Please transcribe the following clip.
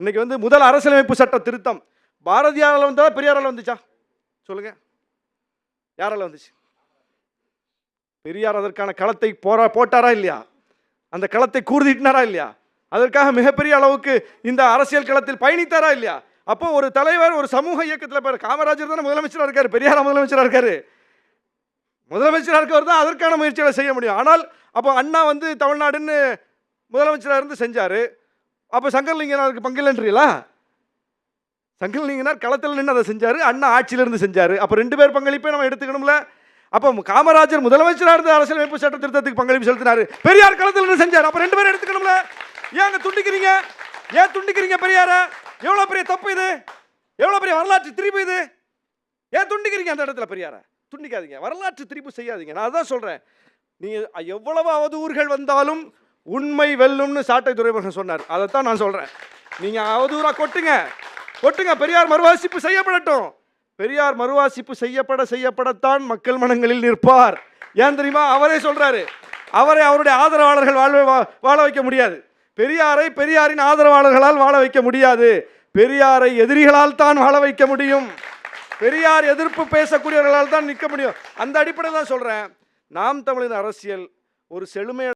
இன்னைக்கு வந்து முதல் அரசியலமைப்பு சட்ட திருத்தம் பாரதியாரால் வந்தா பெரியாரால் வந்துச்சா சொல்லுங்க? யாரால வந்துச்சு? பெரியார் அதற்கான களத்தை போட்டாரா இல்லையா? அந்த களத்தை கூர்திட்டினாரா இல்லையா? அதற்காக மிகப்பெரிய அளவுக்கு இந்த அரசியல் களத்தில் பயணித்தாரா இல்லையா? அப்போ ஒரு தலைவர் ஒரு சமூக இயக்கத்தில் பேர் காமராஜர் தானே முதலமைச்சராக இருக்காரு, பெரியார் முதலமைச்சராக இருக்காரு. முதலமைச்சராக இருக்கவர் தான் அதற்கான முயற்சிகளை செய்ய முடியும். ஆனால் அப்போ அண்ணா வந்து தமிழ்நாடுன்னு முதலமைச்சராக இருந்து செஞ்சாரு. அப்போ சங்கரலிங்கனாருக்கு பங்கில்லைன்றீங்களா? சங்கரலிங்கனார் களத்தில் நின்று அதை செஞ்சாரு, அண்ணா ஆட்சியிலிருந்து செஞ்சாரு. அப்போ 2 பேர் பங்களிப்பை நம்ம எடுத்துக்கணும்ல. அப்போ காமராஜர் முதலமைச்சராக இருந்த அரசியலமைப்பு சட்ட திருத்தத்துக்கு பங்களிப்பு செலுத்தினாரு, பெரியார் களத்தில் நின்று செஞ்சார். அப்போ 2 பேரும் எடுத்துக்கணும்ல. ஏங்க துண்டிக்கிறீங்க? ஏன் துண்டிக்கிறீங்க பெரியார? எவ்வளோ பெரிய தப்பு இது, எவ்வளோ பெரிய வரலாற்று திரிப்பு இது. ஏன் துண்டிக்கிறீங்க? அந்த இடத்துல பெரியார துண்டிக்காதீங்க, வரலாற்று திரிப்பு செய்யாதீங்க. நான் அதான் சொல்றேன். நீங்க எவ்வளவு அவதூறுகள் வந்தாலும் உண்மை வெல்லும்னு சாட்டை துரைமுருகன் சொன்னார். அதைத்தான் நான் சொல்றேன். நீங்க அவதூறா கொட்டுங்க, பெரியார் மறுவாசிப்பு செய்யப்படட்டும். பெரியார் மறுவாசிப்பு செய்யப்படத்தான் மக்கள் மனங்களில் நிற்பார். ஏன் தெரியுமா? அவரே சொல்றாரு, அவரை அவருடைய ஆதரவாளர்கள் வாழ வைக்க முடியாது. பெரியாரை பெரியாரின் ஆதரவாளர்களால் வாழ வைக்க முடியாது. பெரியாரை எதிரிகளால் தான் வாழ வைக்க முடியும். பெரியார் எதிர்ப்பு பேசக்கூடியவர்களால் தான் நிற்க முடியும். அந்த அடிப்படையில் தான் சொல்றேன், நாம் தமிழின் அரசியல் ஒரு செழுமை